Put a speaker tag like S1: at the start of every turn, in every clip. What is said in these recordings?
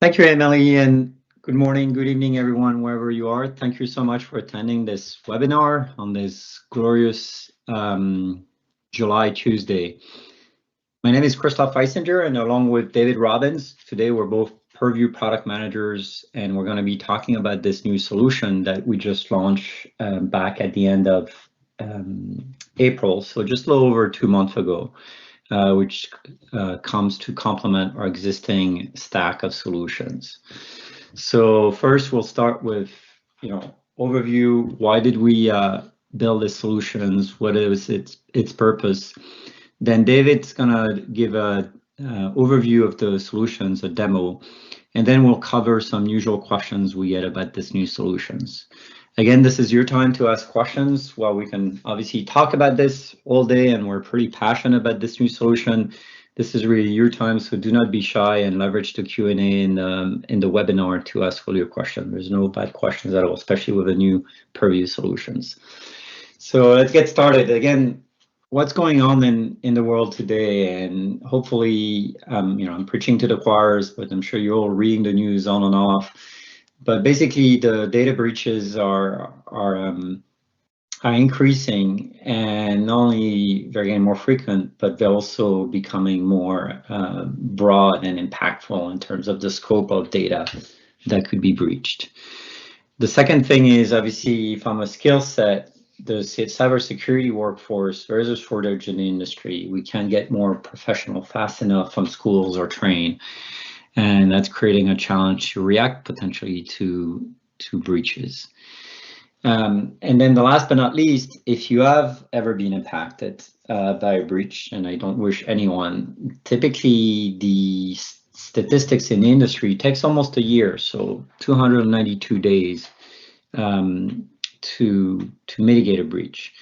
S1: Thank you, Emily, and good morning, good evening, everyone, wherever you are. Thank you so much for attending this webinar on this glorious July Tuesday. My name is Christophe Fiessinger, and along with David Robbins, today we're both Purview product managers, and we're going to be talking about this new solution that we just launched back at the end of April, so just a little over 2 months ago. Which comes to complement our existing stack of solutions. So first, we'll start with, overview. Why did we build these solutions? What is its purpose? Then David's gonna give a overview of the solutions, a demo, and then we'll cover some usual questions we get about this new solutions. Again, this is your time to ask questions. While we can obviously talk about this all day and we're pretty passionate about this new solution, this is really your time, so do not be shy and leverage the Q&A in the webinar to ask all your questions. There's no bad questions at all, especially with the new Purview solutions. So let's get started. Again, what's going on in the world today, and hopefully, I'm preaching to the choirs, but I'm sure you're all reading the news on and off. But basically, the data breaches are increasing, and not only they're getting more frequent, but they're also becoming more broad and impactful in terms of the scope of data that could be breached. The second thing is, obviously, from a skill set, the cybersecurity workforce, there is a shortage in the industry. We can't get more professional fast enough from schools or train. And that's creating a challenge to react potentially to breaches. And then the last but not least, if you have ever been impacted by a breach, and I don't wish anyone, typically the statistics in the industry takes almost a year, so 292 days to mitigate a breach.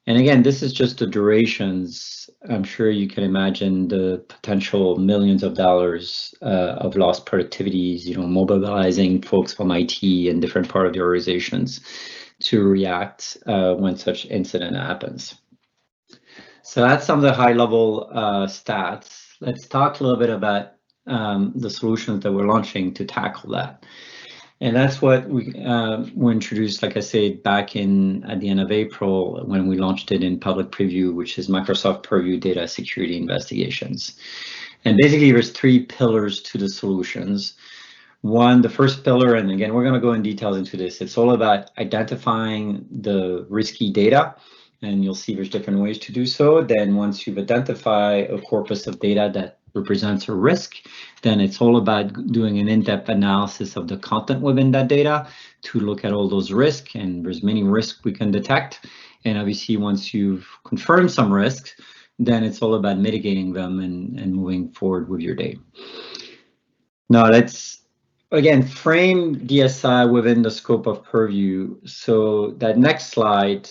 S1: And again, this is just the durations. I'm sure you can imagine the potential millions of dollars of lost productivities, mobilizing folks from IT and different part of the organizations to react when such incident happens. So that's some of the high level stats. Let's talk a little bit about the solutions that we're launching to tackle that. And that's what we introduced, like I said, back at the end of April when we launched it in public preview, which is Microsoft Purview Data Security Investigations. And basically, there's 3 pillars to the solutions. One, the first pillar, and again, we're going to go in details into this. It's all about identifying the risky data, and you'll see there's different ways to do so. Then once you've identified a corpus of data that represents a risk, then it's all about doing an in-depth analysis of the content within that data to look at all those risks, and there's many risks we can detect. And obviously, once you've confirmed some risks, then it's all about mitigating them and moving forward with your day. Now let's again frame DSI within the scope of Purview. So that next slide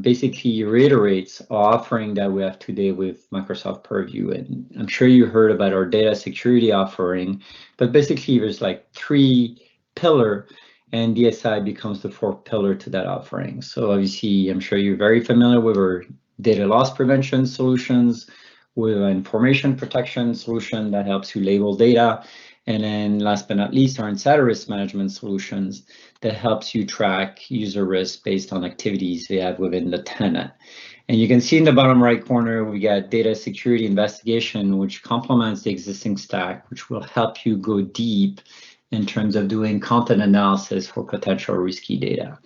S1: basically reiterates our offering that we have today with Microsoft Purview. And I'm sure you heard about our data security offering, but basically there's like 3 pillars, and DSI becomes the 4th pillar to that offering. So obviously, I'm sure you're very familiar with our data loss prevention solutions, with an information protection solution that helps you label data. And then last but not least, our insider risk management solutions that helps you track user risk based on activities they have within the tenant. And you can see in the bottom right corner, we got data security investigation, which complements the existing stack, which will help you go deep in terms of doing content analysis for potential risky data.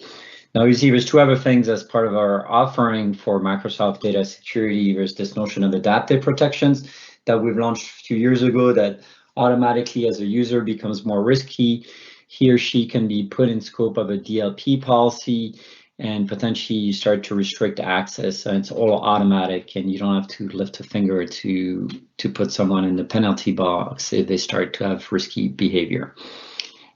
S1: Now you see there's 2 other things as part of our offering for Microsoft data security. There's this notion of adaptive protections that we've launched a few years ago that automatically, as a user becomes more risky, he or she can be put in scope of a DLP policy, and potentially you start to restrict access, and it's all automatic, and you don't have to lift a finger to put someone in the penalty box if they start to have risky behavior.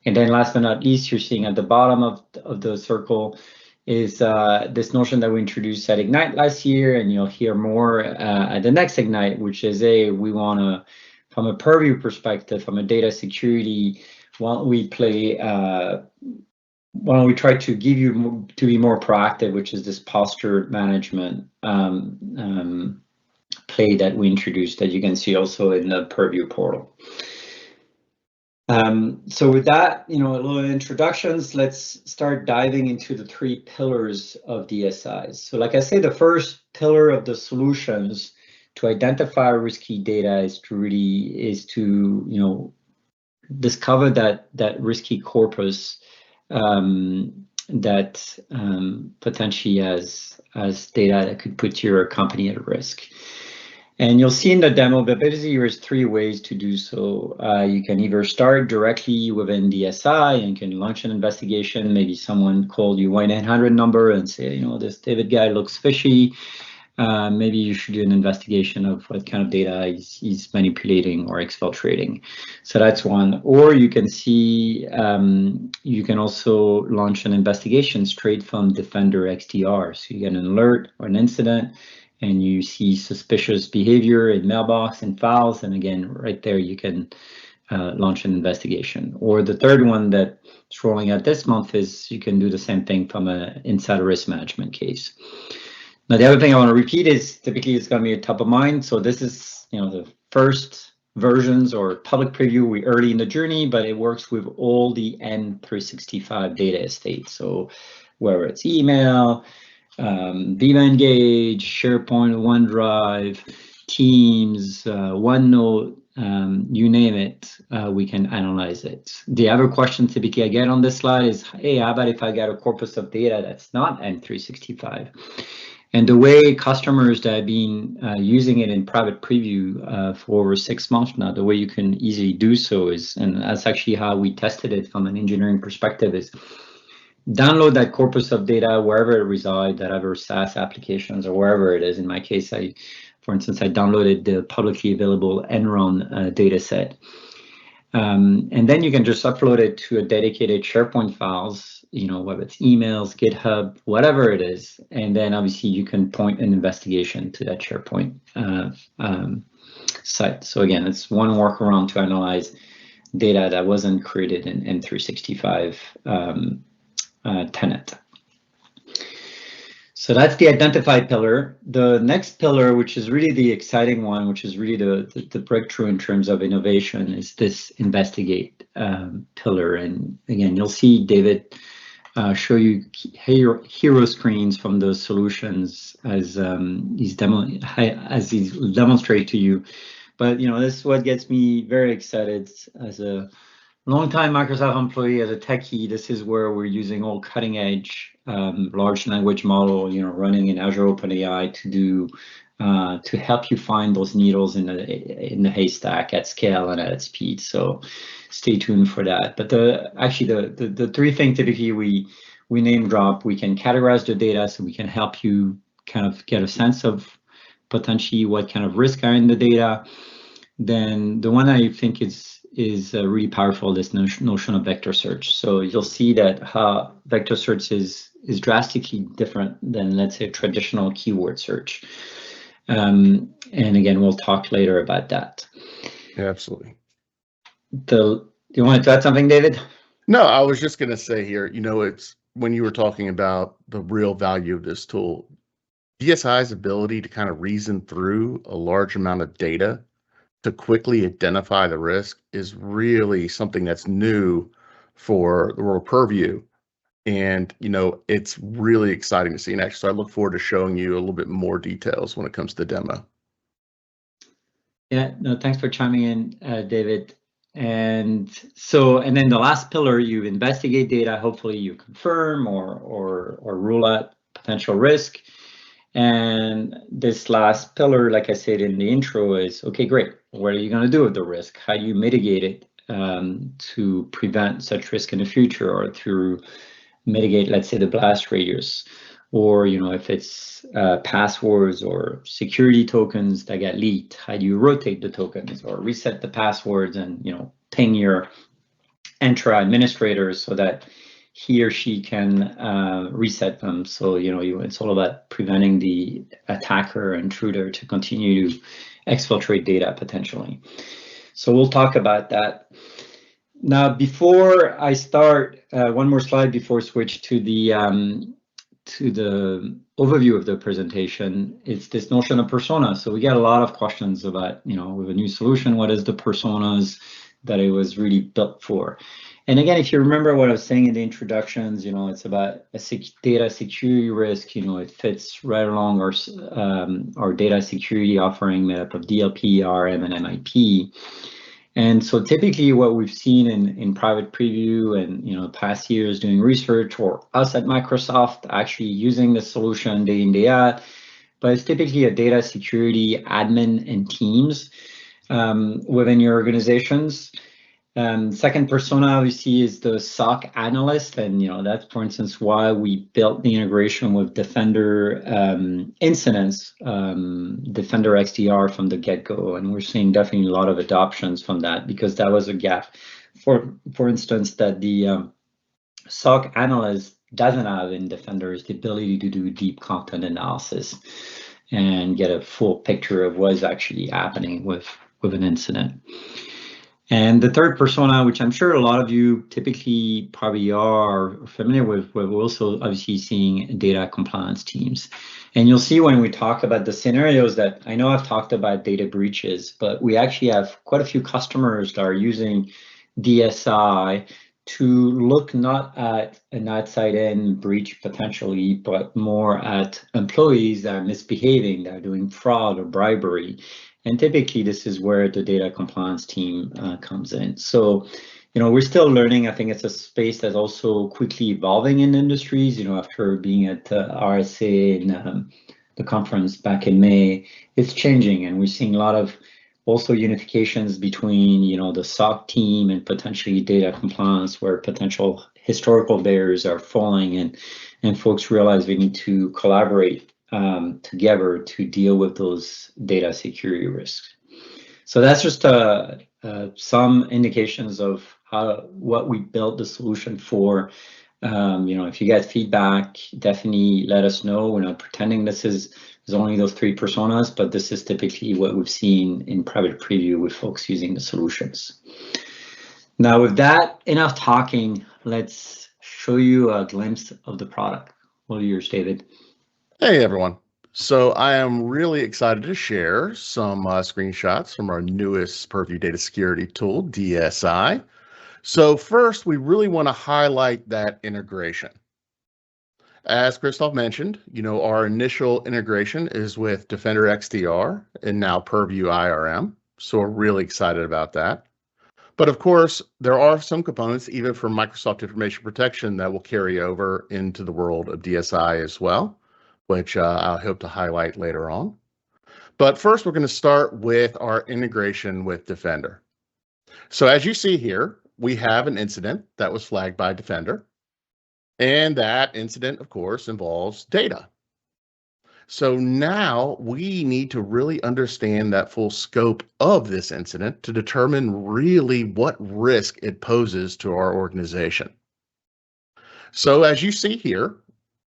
S1: And then last but not least, you're seeing at the bottom of the circle is this notion that we introduced at Ignite last year, and you'll hear more at the next Ignite, which is we want to, from a Purview perspective, from a data security, why don't we try to give you to be more proactive, which is this posture management play that we introduced that you can see also in the Purview portal. So with that, a little introductions, let's start diving into the 3 pillars of DSIs. So like I say, the first pillar of the solutions to identify risky data is to discover that risky corpus that potentially has data that could put your company at risk. And you'll see in the demo, but basically there's 3 ways to do so. You can either start directly within DSI and can launch an investigation. Maybe someone called you 1-800 number and say, this David guy looks fishy. Maybe you should do an investigation of what kind of data he's manipulating or exfiltrating. So that's one. Or you can see, you can also launch an investigation straight from Defender XDR. So you get an alert or an incident, and you see suspicious behavior in mailbox and files, and again, right there you can launch an investigation. Or the third one that's rolling out this month is you can do the same thing from an insider risk management case. Now, the other thing I want to repeat is typically it's going to be top of mind. So this is the first versions or public preview. We're early in the journey, but it works with all the N365 data estate. So whether it's email, Viva Engage, SharePoint, OneDrive, Teams, OneNote, you name it, we can analyze it. The other question typically I get on this slide is, hey, how about if I get a corpus of data that's not N365? And the way customers that have been using it in private preview for over 6 months now, the way you can easily do so is, and that's actually how we tested it from an engineering perspective, is download that corpus of data wherever it resides, that other SaaS applications or wherever it is. In my case, for instance, I downloaded the publicly available Enron data set. And then you can just upload it to a dedicated SharePoint files, whether it's emails, GitHub, whatever it is. And then obviously you can point an investigation to that SharePoint site. So again, it's one workaround to analyze data that wasn't created in N365 tenant. So that's the identify pillar. The next pillar, which is really the exciting one, which is really the breakthrough in terms of innovation, is this investigate pillar. And again, you'll see David show you hero screens from those solutions as he's demonstrated to you. But this is what gets me very excited as a long-time Microsoft employee, as a techie. This is where we're using all cutting-edge large language model, running in Azure OpenAI to help you find those needles in the haystack at scale and at speed. So stay tuned for that. But the 3 things typically we name drop. We can categorize the data so we can help you kind of get a sense of potentially what kind of risk are in the data. Then the one I think is really powerful, this notion of vector search. So you'll see that how vector search is drastically different than, let's say, traditional keyword search. And again, we'll talk later about that.
S2: Yeah, absolutely.
S1: You wanted to add something, David?
S2: No, I was just going to say here, it's when you were talking about the real value of this tool, DSI's ability to kind of reason through a large amount of data to quickly identify the risk is really something that's new for the world of Purview. And, it's really exciting to see. And actually, I look forward to showing you a little bit more details when it comes to the demo.
S1: Yeah, no, thanks for chiming in, David. And then the last pillar, you investigate data. Hopefully you confirm or rule out potential risk. And this last pillar, like I said in the intro, is, okay, great. What are you going to do with the risk? How do you mitigate it to prevent such risk in the future, or to mitigate, let's say, the blast radius? Or, if it's passwords or security tokens that get leaked, how do you rotate the tokens or reset the passwords and, ping your Entra administrator so that he or she can reset them? So, it's all about preventing the attacker or intruder to continue to exfiltrate data potentially. So we'll talk about that. Now, before I start, one more slide before I switch to the overview of the presentation. It's this notion of persona. So we get a lot of questions about, with a new solution, what is the personas? that it was really built for. And again, if you remember what I was saying in the introductions, it's about a data security risk. It fits right along our data security offering made up of DLP, RM, and MIP. And so typically what we've seen in private preview and past years doing research, or us at Microsoft actually using the solution day in, day out, but it's typically a data security admin and teams within your organizations. Second persona obviously is the SOC analyst, and that's, for instance, why we built the integration with Defender incidents, Defender XDR from the get-go, and we're seeing definitely a lot of adoptions from that, because that was a gap. For instance, that the SOC analyst doesn't have in Defender is the ability to do deep content analysis and get a full picture of what's actually happening with an incident. And the third persona, which I'm sure a lot of you typically probably are familiar with, we're also obviously seeing data compliance teams. And you'll see when we talk about the scenarios that I know I've talked about data breaches, but we actually have quite a few customers that are using DSI to look not at an outside-in breach potentially, but more at employees that are misbehaving, that are doing fraud or bribery. And typically, this is where the data compliance team comes in. So, we're still learning. I think it's a space that's also quickly evolving in industries. After being at RSA and the conference back in May, it's changing, and we're seeing a lot of also unifications between, the SOC team and potentially data compliance, where potential historical barriers are falling, and folks realize we need to collaborate together to deal with those data security risks. So that's just some indications of what we built the solution for. If you get feedback, definitely let us know. We're not pretending this is only those three personas, but this is typically what we've seen in private preview with folks using the solutions. Now, with that, enough talking, let's show you a glimpse of the product. All yours, David.
S2: Hey, everyone. So I am really excited to share some screenshots from our newest Purview data security tool, DSI. So first, we really want to highlight that integration. As Christophe mentioned, our initial integration is with Defender XDR and now Purview IRM. So we're really excited about that. But of course, there are some components, even for Microsoft Information Protection, that will carry over into the world of DSI as well, which I hope to highlight later on. But first, we're going to start with our integration with Defender. So as you see here, we have an incident that was flagged by Defender. And that incident, of course, involves data. So now we need to really understand that full scope of this incident to determine really what risk it poses to our organization. So as you see here,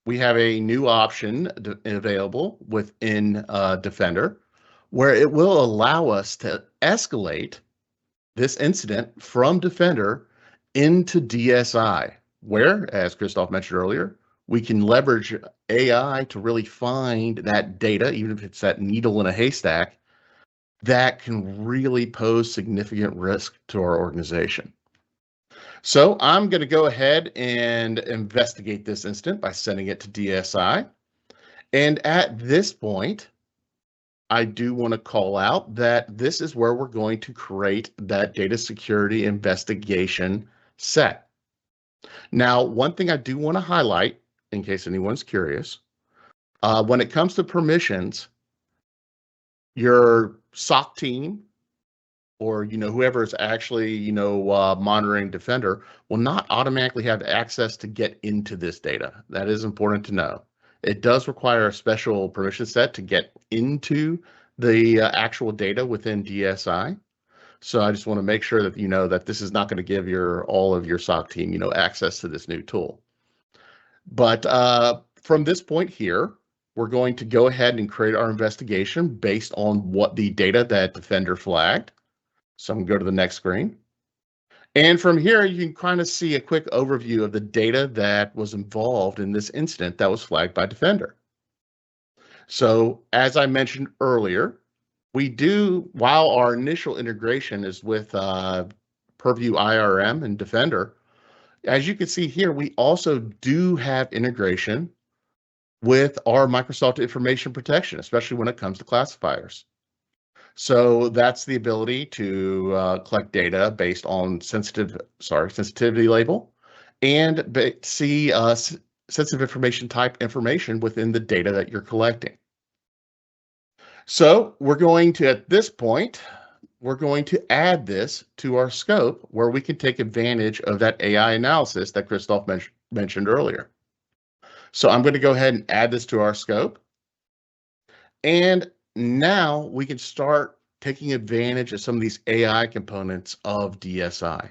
S2: we have a new option available within Defender, where it will allow us to escalate this incident from Defender into DSI, where, as Christophe mentioned earlier, we can leverage AI to really find that data, even if it's that needle in a haystack, that can really pose significant risk to our organization. So I'm going to go ahead and investigate this incident by sending it to DSI. And at this point, I do want to call out that this is where we're going to create that data security investigation set. Now, one thing I do want to highlight, in case anyone's curious, when it comes to permissions, your SOC team or whoever is actually monitoring Defender will not automatically have access to get into this data. That is important to know. It does require a special permission set to get into the actual data within DSI. So I just want to make sure that that this is not going to give all of your SOC team access to this new tool. But from this point here, we're going to go ahead and create our investigation based on what the data that Defender flagged. So I'm going to go to the next screen. And from here, you can kind of see a quick overview of the data that was involved in this incident that was flagged by Defender. So as I mentioned earlier, we do, while our initial integration is with Purview IRM and Defender, as you can see here, we also do have integration with our Microsoft information protection, especially when it comes to classifiers. So that's the ability to collect data based on sensitivity label and see sensitive information type information within the data that you're collecting. So we're going to, at this point, we're going to add this to our scope where we can take advantage of that AI analysis that Christophe mentioned earlier. So I'm going to go ahead and add this to our scope. And now we can start taking advantage of some of these AI components of DSI.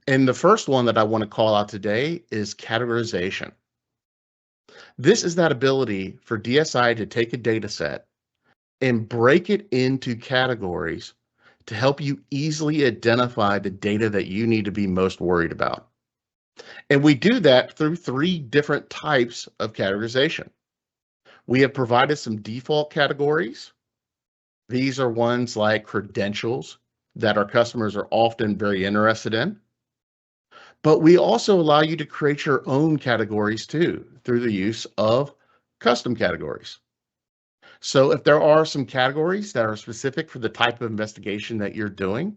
S2: And the first one that I want to call out today is categorization. This is that ability for DSI to take a data set and break it into categories to help you easily identify the data that you need to be most worried about. And we do that through 3 different types of categorization. We have provided some default categories. These are ones like credentials that our customers are often very interested in. But we also allow you to create your own categories too through the use of custom categories. So if there are some categories that are specific for the type of investigation that you're doing,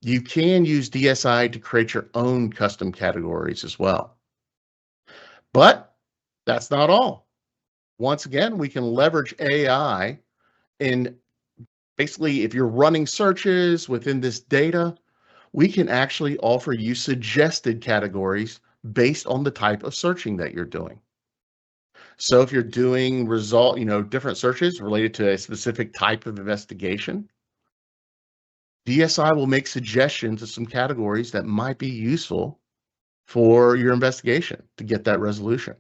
S2: you can use DSI to create your own custom categories as well. But that's not all. Once again, we can leverage AI in basically, if you're running searches within this data, we can actually offer you suggested categories based on the type of searching that you're doing. So if you're doing different searches related to a specific type of investigation, DSI will make suggestions of some categories that might be useful for your investigation to get that resolution.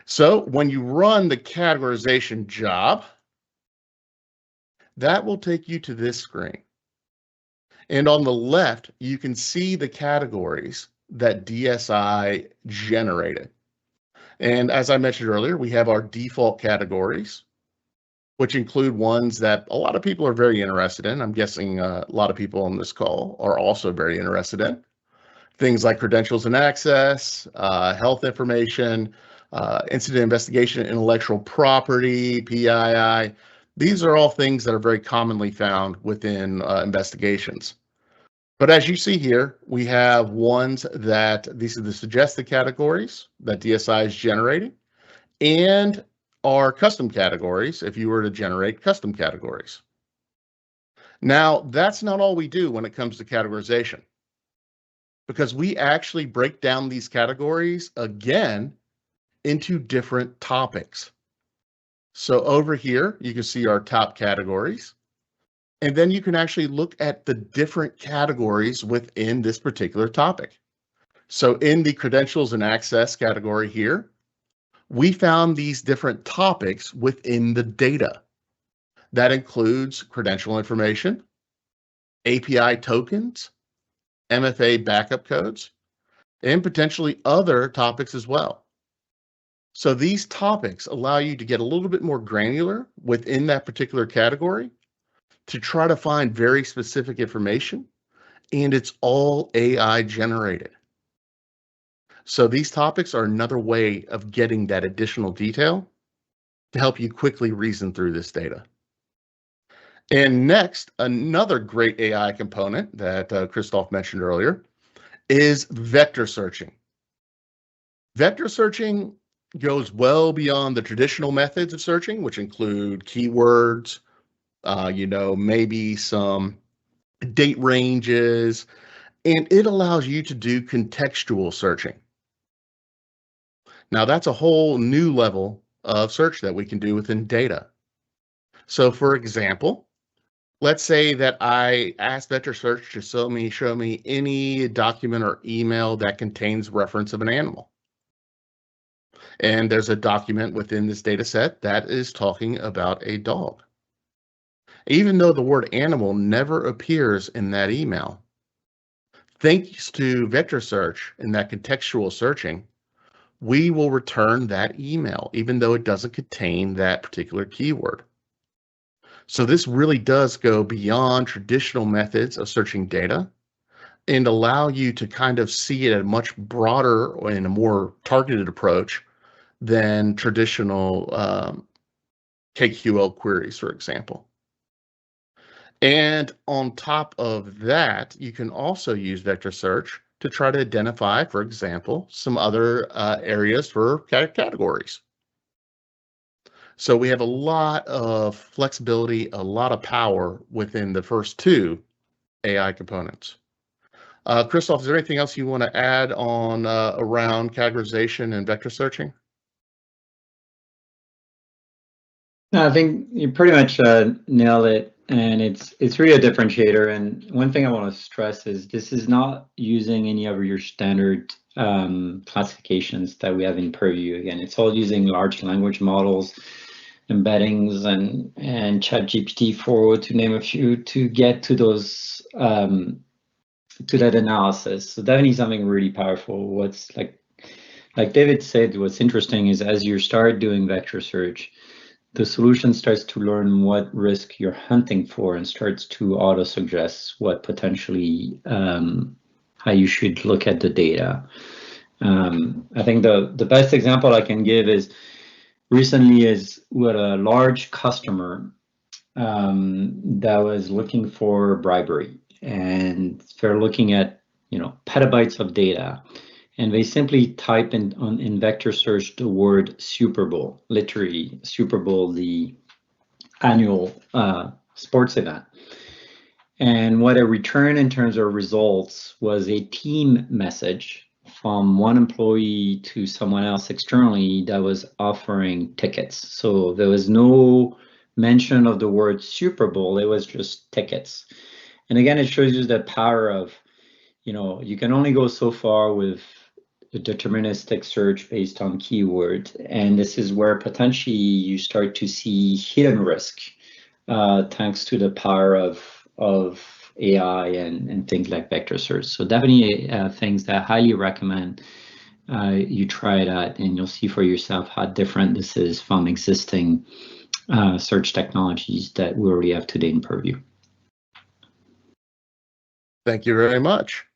S2: So when you run the categorization job, that will take you to this screen. And on the left, you can see the categories that DSI generated. And as I mentioned earlier, we have our default categories, which include ones that a lot of people are very interested in. I'm guessing a lot of people on this call are also very interested in. Things like credentials and access, health information, incident investigation, intellectual property, PII. These are all things that are very commonly found within investigations. But as you see here, we have ones that these are the suggested categories that DSI is generating and our custom categories if you were to generate custom categories. Now, that's not all we do when it comes to categorization, because we actually break down these categories again into different topics. So over here, you can see our top categories. And then you can actually look at the different categories within this particular topic. So in the credentials and access category here, we found these different topics within the data. That includes credential information, API tokens, MFA backup codes, and potentially other topics as well. So these topics allow you to get a little bit more granular within that particular category to try to find very specific information, and it's all AI generated. So these topics are another way of getting that additional detail to help you quickly reason through this data. And next, another great AI component that Christophe mentioned earlier is vector searching. Vector searching goes well beyond the traditional methods of searching, which include keywords, maybe some date ranges, and it allows you to do contextual searching. Now, that's a whole new level of search that we can do within data. So, for example, let's say that I ask vector search to show me any document or email that contains reference of an animal. And there's a document within this data set that is talking about a dog. Even though the word animal never appears in that email, thanks to vector search and that contextual searching, we will return that email, even though it doesn't contain that particular keyword. So this really does go beyond traditional methods of searching data and allow you to kind of see it at a much broader and a more targeted approach than traditional KQL queries, for example. And on top of that, you can also use vector search to try to identify, for example, some other areas for categories. So we have a lot of flexibility, a lot of power within the first two AI components. Christophe, is there anything else you want to add on around categorization and vector searching?
S1: No, I think you pretty much nailed it, and it's really a differentiator. And one thing I want to stress is this is not using any of your standard classifications that we have in Purview. Again, it's all using large language models, embeddings, and ChatGPT-4, to name a few, to get to those to that analysis. So definitely something really powerful. What's like David said, what's interesting is as you start doing vector search, the solution starts to learn what risk you're hunting for and starts to auto-suggest what potentially how you should look at the data. I think the best example I can give is recently is with a large customer that was looking for bribery, and they're looking at petabytes of data. And they simply type in vector search the word Super Bowl, literally Super Bowl, the annual sports event. And what I returned in terms of results was a team message from one employee to someone else externally that was offering tickets. So there was no mention of the word Super Bowl, it was just tickets. And again, it shows you the power of, you can only go so far with a deterministic search based on keywords, and this is where potentially you start to see hidden risk thanks to the power of AI and things like vector search. So definitely things that I highly recommend you try that, and you'll see for yourself how different this is from existing search technologies that we already have today in Purview.
S2: Thank you very much.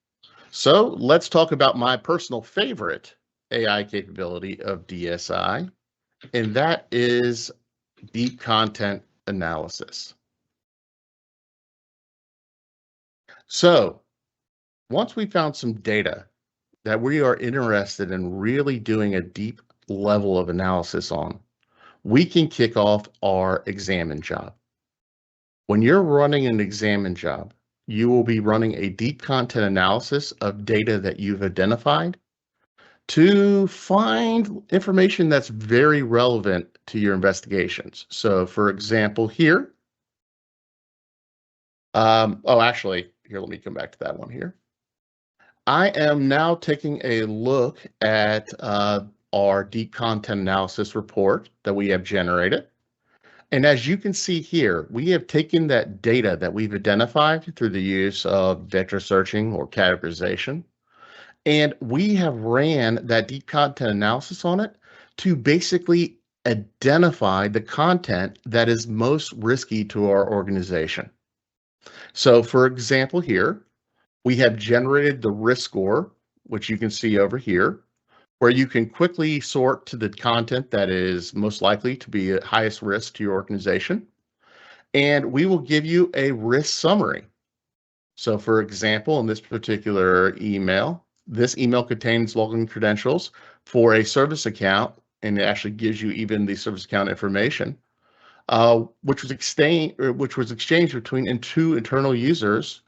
S2: So let's talk about my personal favorite AI capability of DSI, and that is deep content analysis. So once we found some data that we are interested in really doing a deep level of analysis on, we can kick off our examine job. When you're running an examine job, you will be running a deep content analysis of data that you've identified to find information that's very relevant to your investigations. So for example, here, here, let me come back to that one here. I am now taking a look at our deep content analysis report that we have generated. And as you can see here, we have taken that data that we've identified through the use of vector searching or categorization, and we have ran that deep content analysis on it to basically identify the content that is most risky to our organization. So for example here, we have generated the risk score, which you can see over here, where you can quickly sort to the content that is most likely to be at highest risk to your organization. And we will give you a risk summary. So for example, in this particular email, this email contains login credentials for a service account, and it actually gives you even the service account information, which was exchanged between two internal users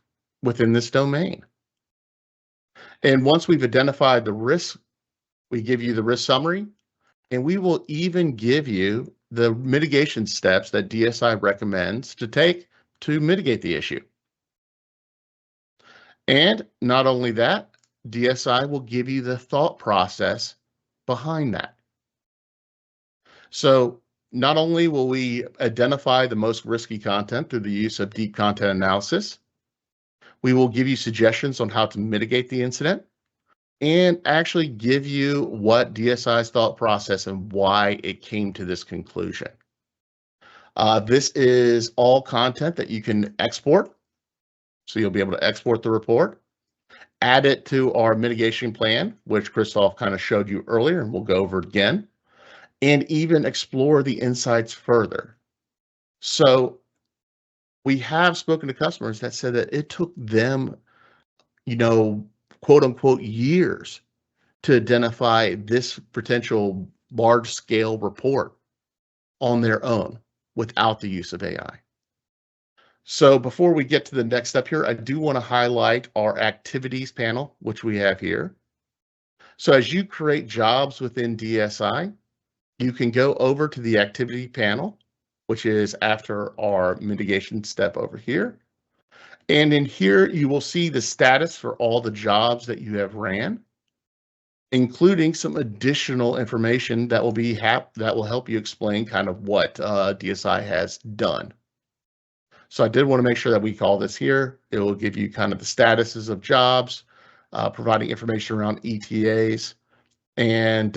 S2: within this domain. And once we've identified the risk, we give you the risk summary, and we will even give you the mitigation steps that DSI recommends to take to mitigate the issue. And not only that, DSI will give you the thought process behind that. So not only will we identify the most risky content through the use of deep content analysis, we will give you suggestions on how to mitigate the incident, and actually give you what DSI's thought process and why it came to this conclusion. This is all content that you can export. So you'll be able to export the report. add it to our mitigation plan, which Christophe kind of showed you earlier, and we'll go over it again, and even explore the insights further. So we have spoken to customers that said that it took them, quote unquote, years to identify this potential large scale report on their own without the use of AI. So before we get to the next step here, I do want to highlight our activities panel, which we have here. So as you create jobs within DSI, you can go over to the activity panel, which is after our mitigation step over here. And in here, you will see the status for all the jobs that you have ran, including some additional information that will help you explain kind of what DSI has done. So I did want to make sure that we call this here. It will give you kind of the statuses of jobs, providing information around ETAs, and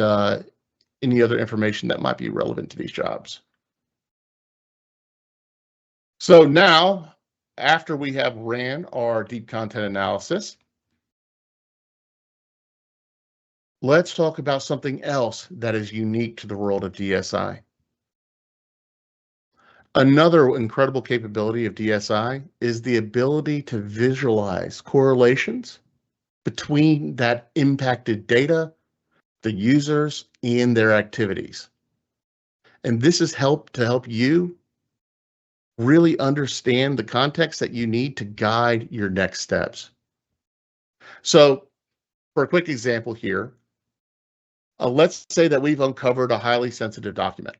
S2: any other information that might be relevant to these jobs. So now, after we have ran our deep content analysis, let's talk about something else that is unique to the world of DSI. Another incredible capability of DSI is the ability to visualize correlations between that impacted data, the users, and their activities. And this is to help you really understand the context that you need to guide your next steps. So for a quick example here, let's say that we've uncovered a highly sensitive document.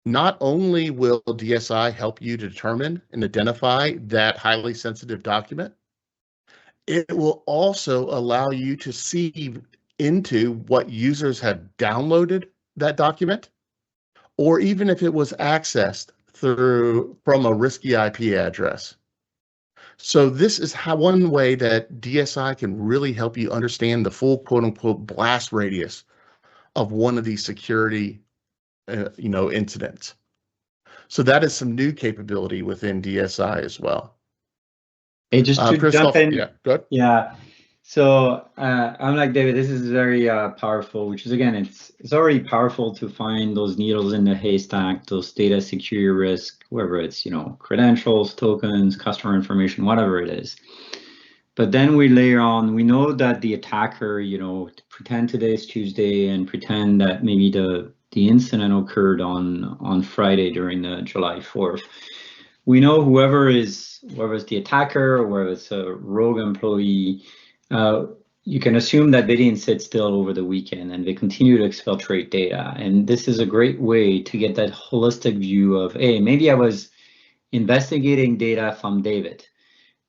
S2: Not only will DSI help you determine and identify that highly sensitive document, it will also allow you to see into what users have downloaded that document, or even if it was accessed from a risky IP address. So this is one way that DSI can really help you understand the full quote unquote blast radius of one of these security incidents. So that is some new capability within DSI as well.
S1: Hey, just to
S2: Christophe,
S1: jump in.
S2: Yeah, good.
S1: Yeah. So I'm like David, this is very powerful, which is, again, it's already powerful to find those needles in the haystack, those data security risk, whether it's, credentials, tokens, customer information, whatever it is. But then we layer on, we know that the attacker, pretend today's Tuesday and pretend that maybe the incident occurred on Friday during the July 4th. We know whoever is the attacker or whether it's a rogue employee, you can assume that they didn't sit still over the weekend and they continue to exfiltrate data. And this is a great way to get that holistic view of, hey, maybe I was investigating data from David,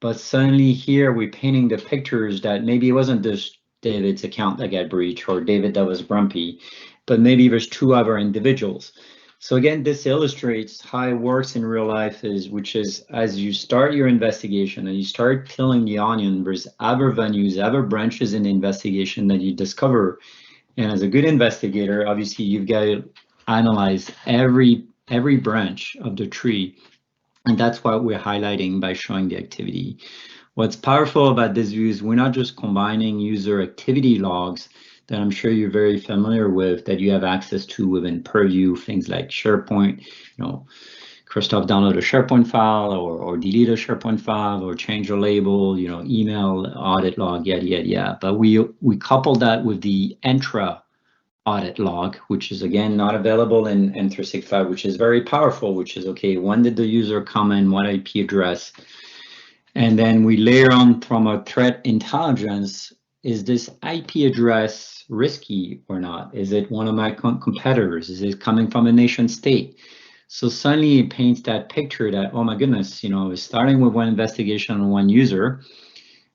S1: but suddenly here we're painting the pictures that maybe it wasn't just David's account that got breached or David that was grumpy, but maybe there's two other individuals. So again, this illustrates how it works in real life, which is as you start your investigation and you start peeling the onion, there's other venues, other branches in the investigation that you discover. And as a good investigator, obviously you've got to analyze every branch of the tree. And that's what we're highlighting by showing the activity. What's powerful about this view is we're not just combining user activity logs that I'm sure you're very familiar with, that you have access to within Purview, things like SharePoint, Christophe download a SharePoint file or delete a SharePoint file or change a label, email, audit log, yada. But we couple that with the Entra audit log, which is again not available in M365, which is very powerful, which is, okay, when did the user come in, what IP address? And then we layer on from a threat intelligence, is this IP address risky or not? Is it one of my competitors? Is it coming from a nation state? So suddenly it paints that picture that, oh my goodness, I was starting with one investigation on one user,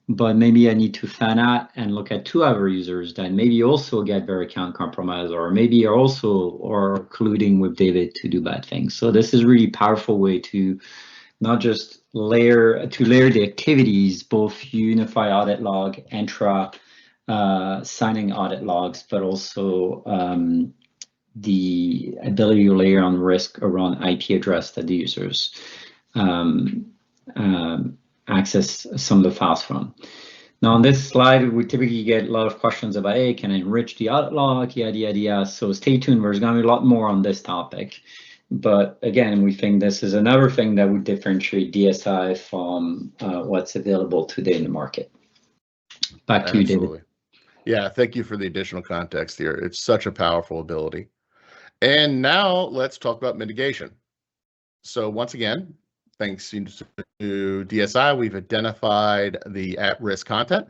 S1: but maybe I need to fan out and look at two other users that maybe also get their account compromised, or maybe are also colluding with David to do bad things. So this is a really powerful way to not just layer the activities, both unify audit log, Entra, signing audit logs, but also the ability to layer on risk around IP address that the users access some of the files from. Now on this slide, we typically get a lot of questions about, hey, can I enrich the audit log, yada, yada, yada. So stay tuned, there's gonna be a lot more on this topic. But again, we think this is another thing that would differentiate DSI from what's available today in the market. Back to you, David.
S2: Yeah, thank you for the additional context here. It's such a powerful ability. And now let's talk about mitigation. So once again, thanks to DSI, we've identified the at-risk content,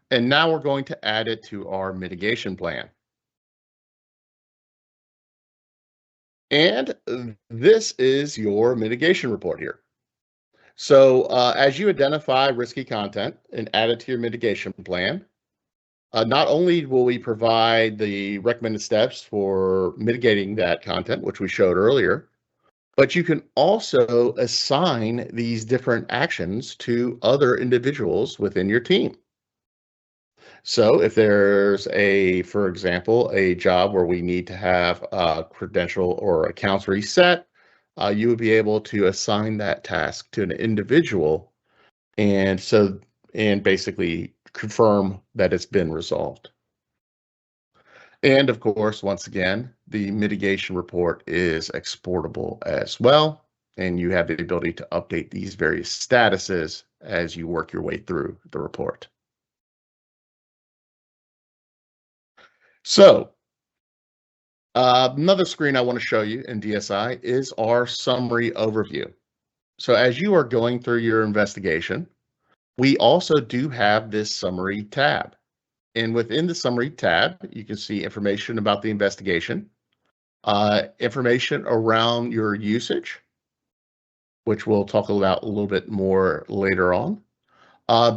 S2: and now we're going to add it to our mitigation plan. And this is your mitigation report here. So as you identify risky content and add it to your mitigation plan, not only will we provide the recommended steps for mitigating that content, which we showed earlier, but you can also assign these different actions to other individuals within your team. So if there's for example, a job where we need to have a credential or accounts reset, you would be able to assign that task to an individual and basically confirm that it's been resolved. And of course, once again, the mitigation report is exportable as well, and you have the ability to update these various statuses as you work your way through the report. So another screen I want to show you in DSI is our summary overview. So as you are going through your investigation, we also do have this summary tab. And within the summary tab, you can see information about the investigation, information around your usage, which we'll talk about a little bit more later on,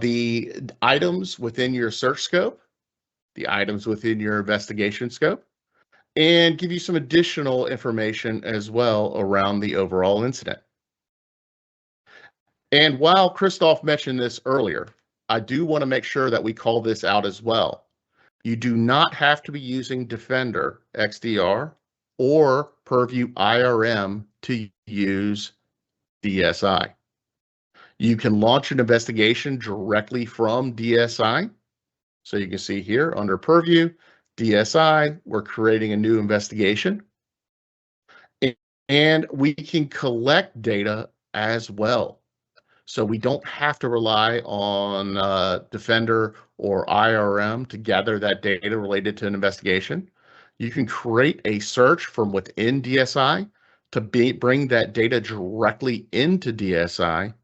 S2: the items within your search scope, the items within your investigation scope, and give you some additional information as well around the overall incident. And while Christophe mentioned this earlier, I do want to make sure that we call this out as well. You do not have to be using Defender XDR or Purview IRM to use DSI. You can launch an investigation directly from DSI. So you can see here under Purview, DSI, we're creating a new investigation. And we can collect data as well. So we don't have to rely on Defender or IRM to gather that data related to an investigation. You can create a search from within DSI to bring that data directly into DSI,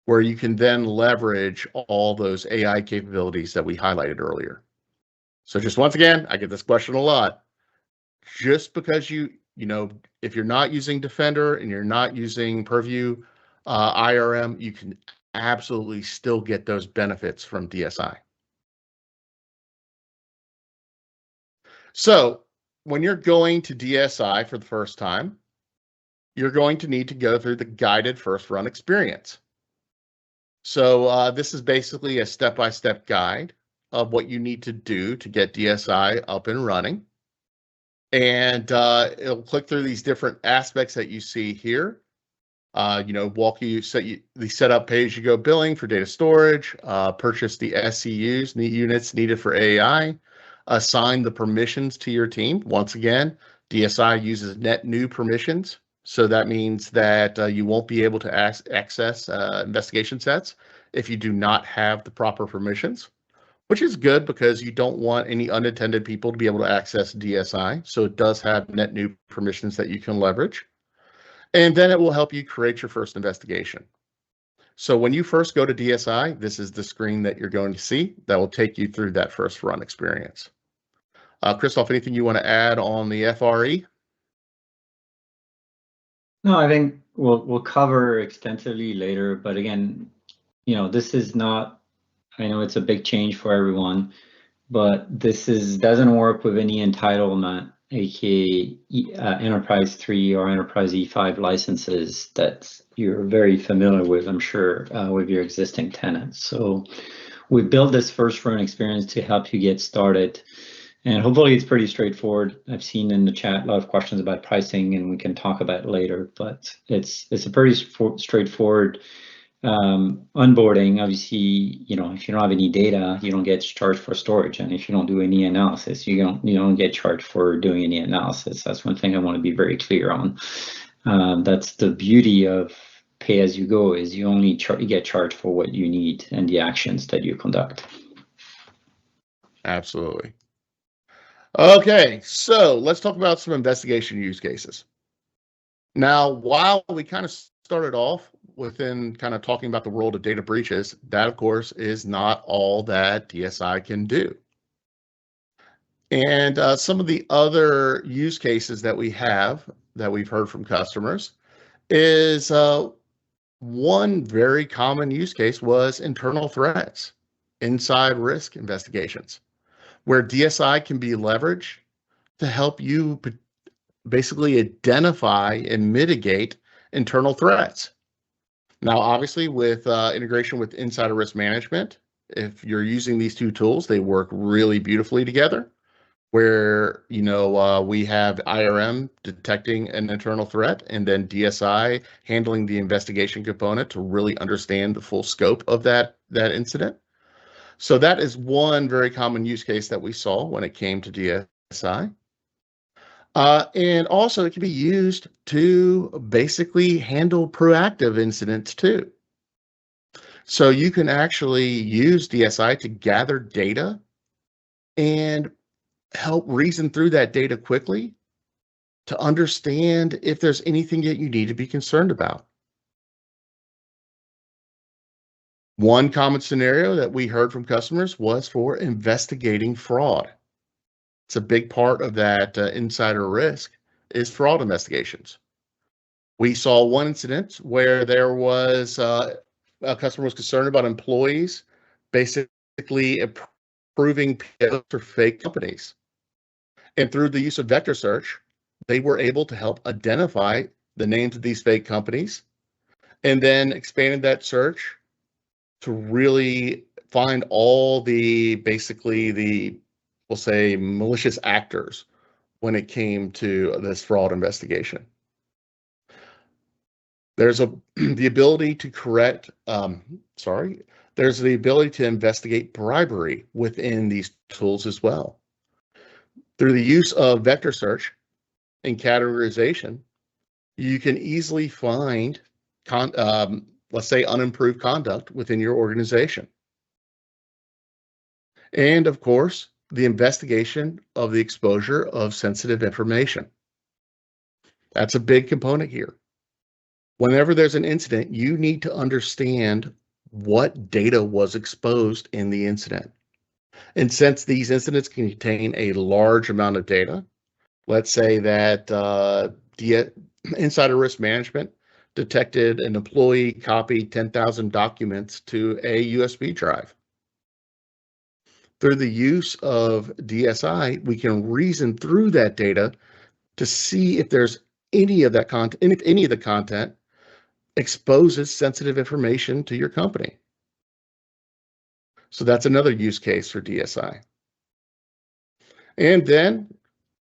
S2: where you can then leverage all those AI capabilities that we highlighted earlier. So just once again, I get this question a lot. Just because if you're not using Defender and you're not using Purview IRM, you can absolutely still get those benefits from DSI. So when you're going to DSI for the first time, you're going to need to go through the guided first run experience. So this is basically a step-by-step guide of what you need to do to get DSI up and running. And it'll click through these different aspects that you see here. Walk you the setup pay-as-you-go billing for data storage, purchase the SCUs, units needed for AI, assign the permissions to your team. Once again, DSI uses net new permissions. So that means that you won't be able to access investigation sets if you do not have the proper permissions, which is good because you don't want any unintended people to be able to access DSI. So it does have net new permissions that you can leverage. And then it will help you create your first investigation. So when you first go to DSI, this is the screen that you're going to see that will take you through that first run experience. Christophe, anything you want to add on the FRE?
S1: No, I think we'll cover extensively later, but again, this is not, I know it's a big change for everyone, but this doesn't work with any entitlement, aka Enterprise 3 or Enterprise E5 licenses that you're very familiar with, I'm sure, with your existing tenants. So we built this first run experience to help you get started. And hopefully it's pretty straightforward. I've seen in the chat a lot of questions about pricing, and we can talk about it later, but it's a pretty straightforward onboarding, obviously, you know, if you don't have any data, you don't get charged for storage, and if you don't do any analysis, you don't get charged for doing any analysis. That's one thing I want to be very clear on. That's the beauty of pay as you go, is you only you get charged for what you need and the actions that you conduct.
S2: Absolutely. Okay, so let's talk about some investigation use cases. Now, while we kind of started off within kind of talking about the world of data breaches, that of course is not all that DSI can do. And some of the other use cases that we have that we've heard from customers is one very common use case was internal threats, inside risk investigations, where DSI can be leveraged to help you basically identify and mitigate internal threats. Now, obviously, with integration with insider risk management, if you're using these two tools, they work really beautifully together, where, you know, we have IRM detecting an internal threat and then DSI handling the investigation component to really understand the full scope of that incident. So that is one very common use case that we saw when it came to DSI. And also it can be used to basically handle proactive incidents too. So you can actually use DSI to gather data and help reason through that data quickly to understand if there's anything that you need to be concerned about. One common scenario that we heard from customers was for investigating fraud. It's a big part of that insider risk is fraud investigations. We saw one incident where there was a customer was concerned about employees basically approving POs for fake companies. And through the use of vector search, they were able to help identify the names of these fake companies and then expanded that search to really find all the, basically the, we'll say, malicious actors when it came to this fraud investigation. There's the ability to there's the ability to investigate bribery within these tools as well. Through the use of vector search and categorization, you can easily find, let's say, unimproved conduct within your organization. And of course, the investigation of the exposure of sensitive information. That's a big component here. Whenever there's an incident, you need to understand what data was exposed in the incident. And since these incidents contain a large amount of data, let's say that insider risk management detected an employee copied 10,000 documents to a USB drive. Through the use of DSI, we can reason through that data to see if there's any of that content, if any of the content exposes sensitive information to your company. So that's another use case for DSI. And then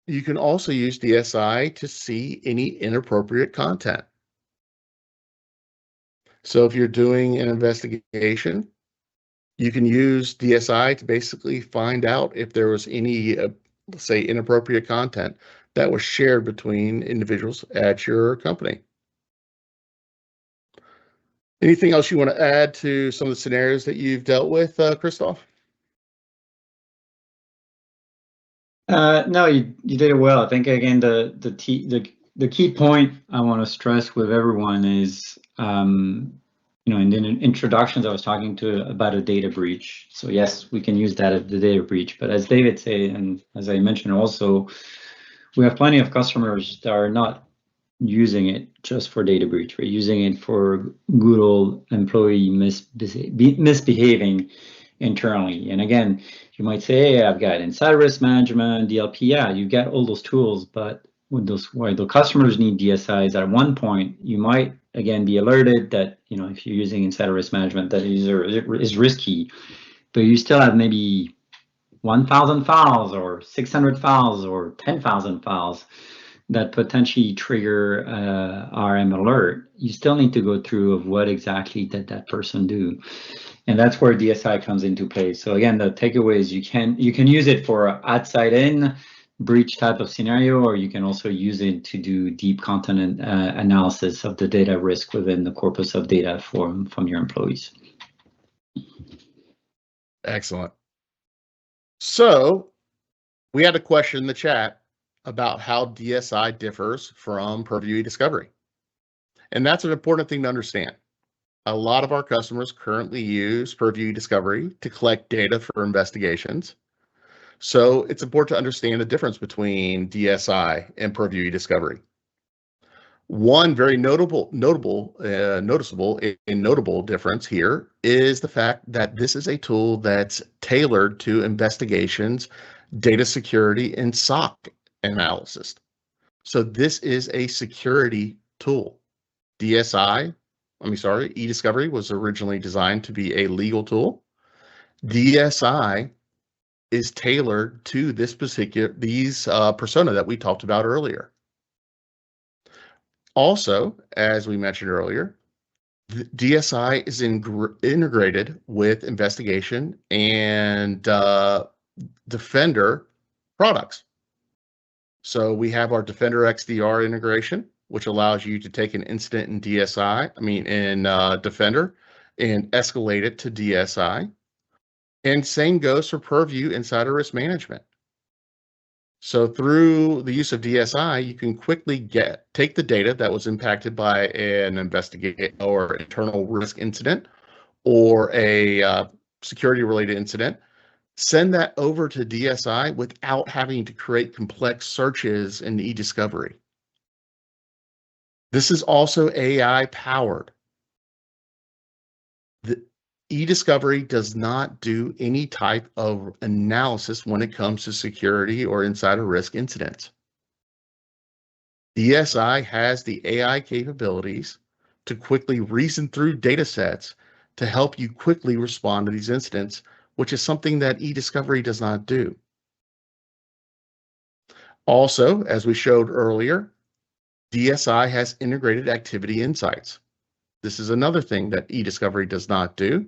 S2: you can also use DSI to see any inappropriate content. So if you're doing an investigation, you can use DSI to basically find out if there was any, say, inappropriate content that was shared between individuals at your company. Anything else you want to add to some of the scenarios that you've dealt with, Christophe?
S1: No, you did it well. I think again the key point I want to stress with everyone is, you know, in the introductions I was talking about a data breach. So yes, we can use that as the data breach, but as David said, and as I mentioned also, we have plenty of customers that are not using it just for data breach. We're using it for good old employee misbehaving internally. And again, you might say, hey, I've got insider risk management, DLP. Yeah, you get all those tools, but with those, where the customers need DSIs, at one point, you might again be alerted that, you know, if you're using insider risk management, that user is risky, but you still have maybe 1,000 files or 600 files or 10,000 files that potentially trigger RM alert, you still need to go through of what exactly did that person do. And that's where DSI comes into play. So again, the takeaway is you can use it for outside in breach type of scenario, or you can also use it to do deep content analysis of the data risk within the corpus of data from your employees.
S2: Excellent. So we had a question in the chat about how DSI differs from Purview eDiscovery. And that's an important thing to understand. A lot of our customers currently use Purview eDiscovery to collect data for investigations. So it's important to understand the difference between DSI and Purview eDiscovery. One very noticeable difference here is the fact that this is a tool that's tailored to investigations, data security, and SOC analysis. So this is a security tool. eDiscovery was originally designed to be a legal tool. DSI is tailored to this persona that we talked about earlier. Also, as we mentioned earlier, DSI is integrated with investigation and Defender products. So we have our Defender XDR integration, which allows you to take an incident in Defender and escalate it to DSI. And same goes for Purview Insider Risk Management. So through the use of DSI, you can quickly take the data that was impacted by an investigate or internal risk incident or a security-related incident, send that over to DSI without having to create complex searches in eDiscovery. This is also AI-powered. The eDiscovery does not do any type of analysis when it comes to security or insider risk incidents. DSI has the AI capabilities to quickly reason through data sets to help you quickly respond to these incidents, which is something that eDiscovery does not do. Also, as we showed earlier, DSI has integrated activity insights. This is another thing that eDiscovery does not do,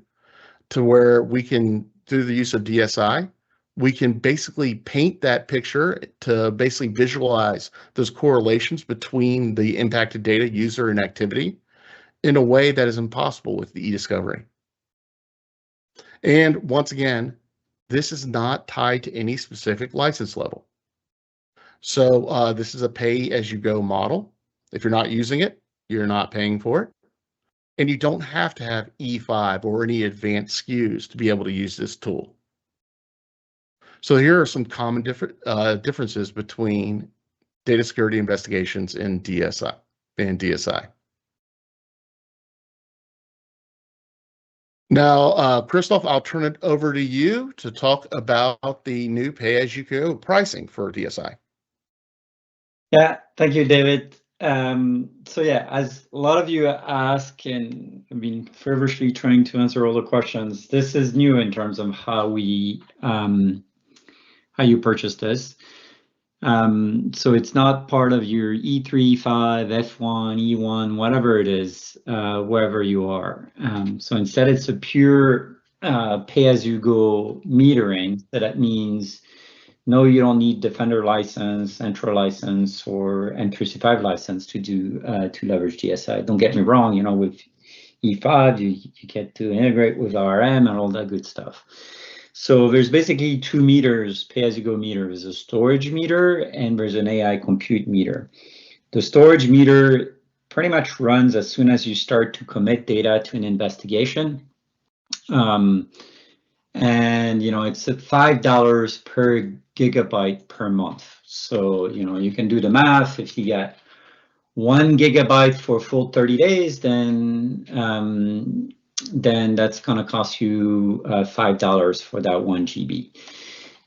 S2: to where we can, through the use of DSI, we can basically paint that picture to basically visualize those correlations between the impacted data, user, and activity in a way that is impossible with the eDiscovery. And once again, this is not tied to any specific license level. So this is a pay-as-you-go model. If you're not using it, you're not paying for it. And you don't have to have E5 or any advanced SKUs to be able to use this tool. So here are some common differences between data security investigations in DSI. Now, Christophe, I'll turn it over to you to talk about the new pay-as-you-go pricing for DSI.
S1: Yeah, thank you, David. So yeah, as a lot of you ask, and I've been feverishly trying to answer all the questions, this is new in terms of how you purchase this. So it's not part of your E3, E5, F1, E1, whatever it is, wherever you are. So instead, it's a pure pay-as-you-go metering. So that means no, you don't need Defender license, Entra license, or N365 license to do to leverage DSI. Don't get me wrong, you know, with E5, you get to integrate with RM and all that good stuff. So there's basically two meters, pay-as-you-go meter. There's a storage meter and there's an AI compute meter. The storage meter pretty much runs as soon as you start to commit data to an investigation. And you know, it's at $5 per gigabyte per month. So you know, you can do the math. If you get 1 gigabyte for full 30 days, then that's going to cost you $5 for that 1 GB.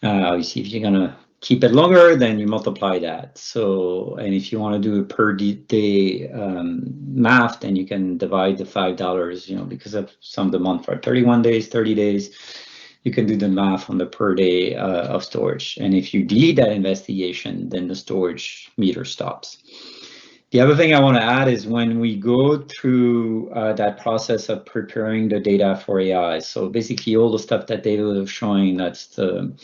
S1: Obviously, if you're going to keep it longer, then you multiply that. So, and if you want to do a per day math, then you can divide the $5, you know, because of some of the month for 31 days, 30 days. you can do the math on the per day of storage. And if you delete that investigation, then the storage meter stops. The other thing I want to add is when we go through that process of preparing the data for AI, so basically all the stuff that David was showing, that's the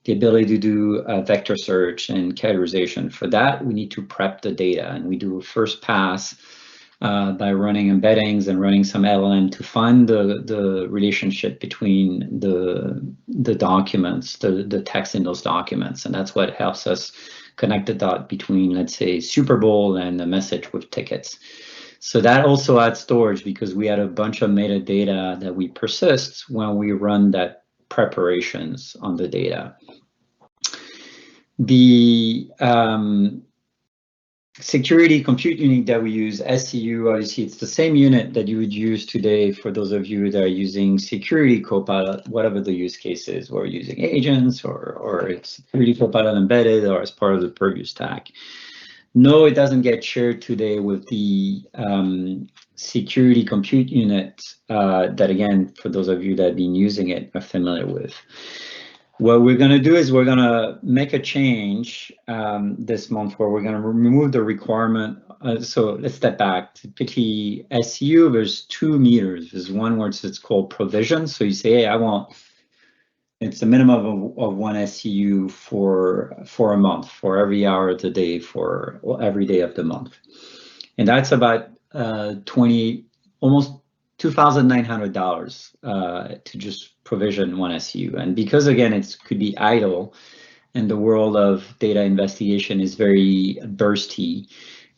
S1: ability to do vector search and categorization. For that, we need to prep the data, and we do a first pass by running embeddings and running some LLM to find the relationship between the documents, the text in those documents, and that's what helps us connect the dot between, let's say, Super Bowl and a message with tickets. So that also adds storage because we had a bunch of metadata that we persist when we run that preparations on the data. The security compute unit that we use, SCU, obviously it's the same unit that you would use today for those of you that are using Security Copilot, whatever the use case is, or using agents or it's Security Copilot embedded or as part of the Purview stack. No, it doesn't get shared today with the security compute unit that, again, for those of you that have been using it, are familiar with. What we're going to do is we're going to make a change this month where we're going to remove the requirement. So let's step back. Typically, SCU, there's 2 meters. There's one where it's called provision. So you say, hey, I want, it's a minimum of 1 SCU for a month, for every hour of the day, for every day of the month. And that's about almost $2,900 to just provision 1 SCU. And because, again, it could be idle and the world of data investigation is very bursty,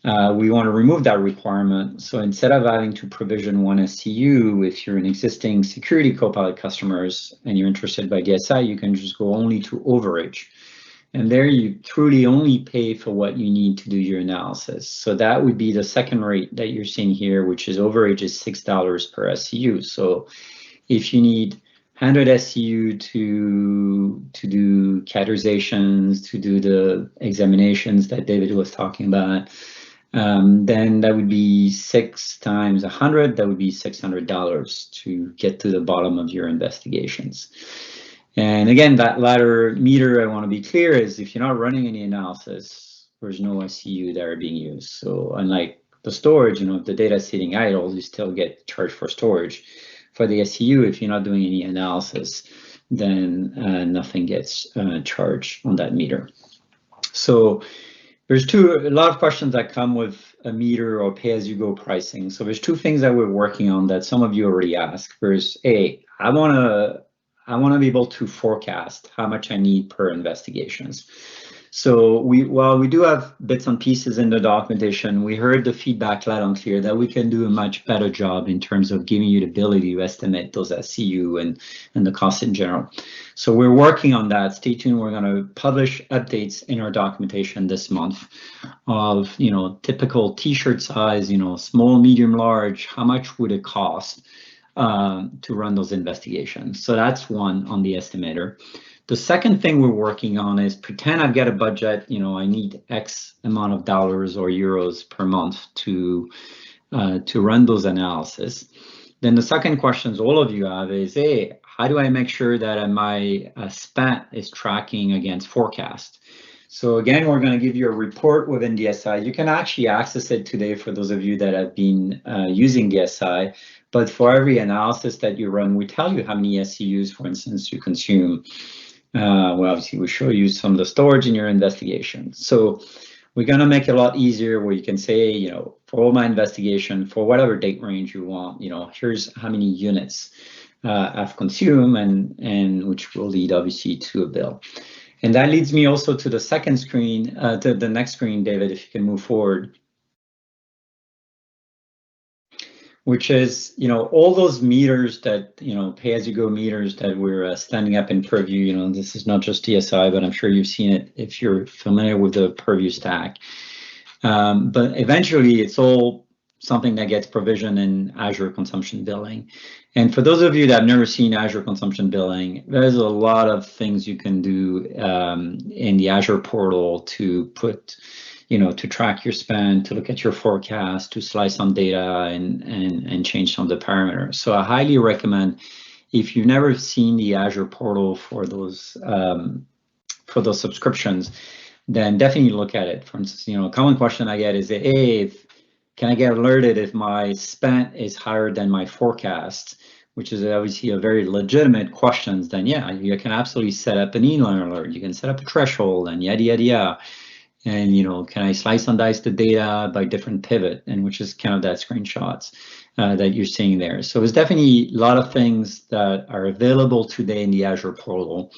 S1: we want to remove that requirement. So instead of having to provision 1 SCU, if you're an existing Security Copilot customers and you're interested by DSI, you can just go only to overage. And there you truly only pay for what you need to do your analysis. So that would be the second rate that you're seeing here, which is overage is $6 per SCU. So if you need 100 SCU to do categorizations, to do the examinations that David was talking about, then that would be 6 times 100, that would be $600 to get to the bottom of your investigations. And again, that latter meter, I want to be clear, is if you're not running any analysis, there's no SCU that are being used. So unlike the storage, if the data is sitting idle, you still get charged for storage. For the SCU, if you're not doing any analysis, then nothing gets charged on that meter. So there's a lot of questions that come with a meter or pay-as-you-go pricing. So there's 2 things that we're working on that some of you already asked. There's, A, I want to be able to forecast how much I need per investigations. So while we do have bits and pieces in the documentation, we heard the feedback loud and clear that we can do a much better job in terms of giving you the ability to estimate those SCU and the cost in general. So we're working on that. Stay tuned. We're going to publish updates in our documentation this month of, typical T-shirt size, small, medium, large, how much would it cost to run those investigations. So that's one on the estimator. The second thing we're working on is pretend I've got a budget, I need X amount of dollars or euros per month to run those analysis. Then the second questions all of you have is, hey, how do I make sure that my spend is tracking against forecast? So again, we're going to give you a report within DSI. You can actually access it today for those of you that have been using DSI. But for every analysis that you run, we tell you how many SCUs, for instance, you consume. Well, obviously, we show you some of the storage in your investigation. So we're going to make it a lot easier where you can say, for all my investigation, for whatever date range you want, here's how many units I've consumed, and which will lead, obviously, to a bill. And that leads me also to the second screen, to the next screen, David, if you can move forward. Which is, all those meters that, pay-as-you-go meters that we're standing up in Purview. This is not just DSI, but I'm sure you've seen it if you're familiar with the Purview stack. But eventually, it's all something that gets provisioned in Azure Consumption Billing. And for those of you that have never seen Azure Consumption Billing, there's a lot of things you can do in the Azure portal to put, to track your spend, to look at your forecast, to slice some data and change some of the parameters. So I highly recommend, if you've never seen the Azure portal for those subscriptions, then definitely look at it. For instance, a common question I get is, hey, can I get alerted if my spend is higher than my forecast? Which is obviously a very legitimate question. Then yeah, you can absolutely set up an email alert. You can set up a threshold and yada yada yada. And can I slice and dice the data by different pivot, and which is kind of that screenshots that you're seeing there. So there's definitely a lot of things that are available today in the Azure portal.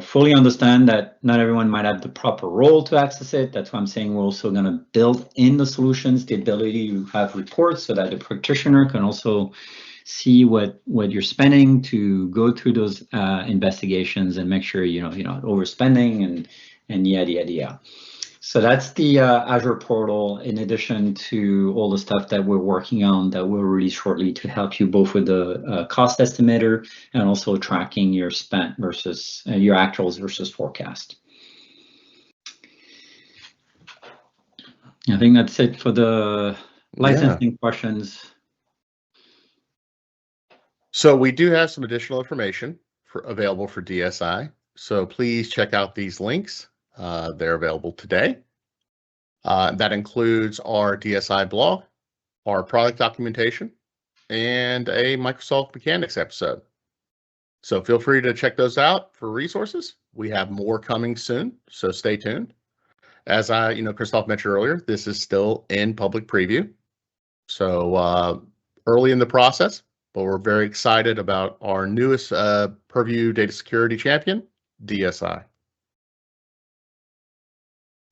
S1: Fully understand that not everyone might have the proper role to access it. That's why I'm saying we're also going to build in the solutions the ability to have reports so that the practitioner can also see what you're spending, to go through those investigations and make sure you're not overspending and yada yada yada. So that's the Azure portal, in addition to all the stuff that we're working on that will release shortly to help you both with the cost estimator and also tracking your spend versus your actuals versus forecast. I think that's it for the licensing questions.
S2: So we do have some additional information available for DSI. So please check out these links. They're available today. That includes our DSI blog, our product documentation, and a Microsoft Mechanics episode. So feel free to check those out for resources. We have more coming soon, so stay tuned. As Christophe mentioned earlier, this is still in public preview. So early in the process, but we're very excited about our newest Purview data security champion, DSI.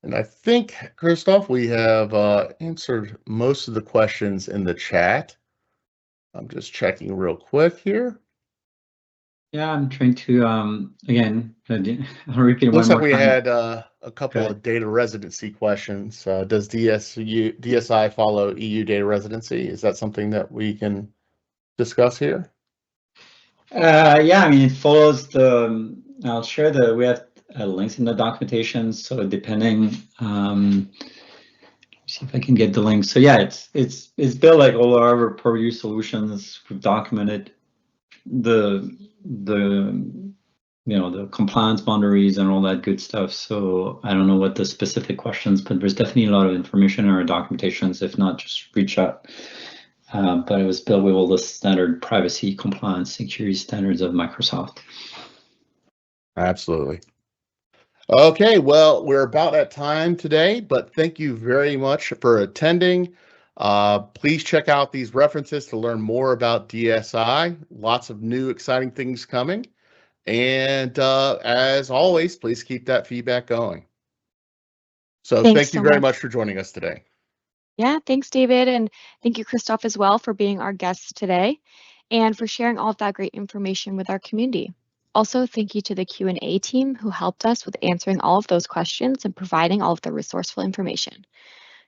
S2: And I think, Christophe, we have answered most of the questions in the chat. I'm just checking real quick here.
S1: Yeah, I'm trying to, again, I'll repeat
S2: Looks
S1: one
S2: like
S1: more
S2: we
S1: time.
S2: had a couple of data residency questions. Does DSI follow EU data residency? Is that something that we can discuss here?
S1: Yeah, I mean, it follows the, I'll share we have links in the documentation. So depending, see if I can get the link. So yeah, it's built like all our Purview solutions. We've documented the compliance boundaries and all that good stuff. So I don't know what the specific questions, but there's definitely a lot of information in our documentations. If not, just reach out. But it was built with all the standard privacy, compliance, security standards of Microsoft.
S2: Absolutely. Okay, well, we're about at time today, but thank you very much for attending. Please check out these references to learn more about DSI. Lots of new exciting things coming. And as always, please keep that feedback going. So thank you very much for joining us today.
S3: Yeah, thanks, David. And thank you, Christophe, as well, for being our guest today and for sharing all of that great information with our community. Also, thank you to the Q&A team who helped us with answering all of those questions and providing all of the resourceful information.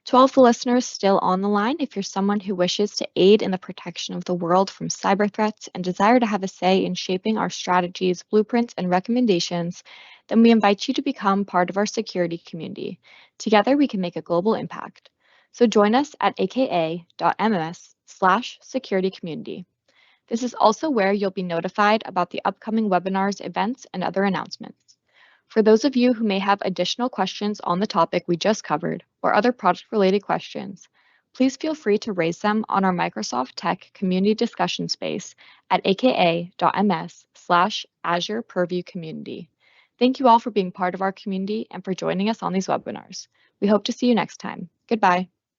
S3: To all of the listeners still on the line, if you're someone who wishes to aid in the protection of the world from cyber threats and desire to have a say in shaping our strategies, blueprints, and recommendations, then we invite you to become part of our security community. Together, we can make a global impact. So join us at aka.ms/securitycommunity. This is also where you'll be notified about the upcoming webinars, events, and other announcements. For those of you who may have additional questions on the topic we just covered or other project-related questions, please feel free to raise them on our Microsoft Tech community discussion space at aka.ms/Azure Purview Community. Thank you all for being part of our community and for joining us on these webinars. We hope to see you next time. Goodbye.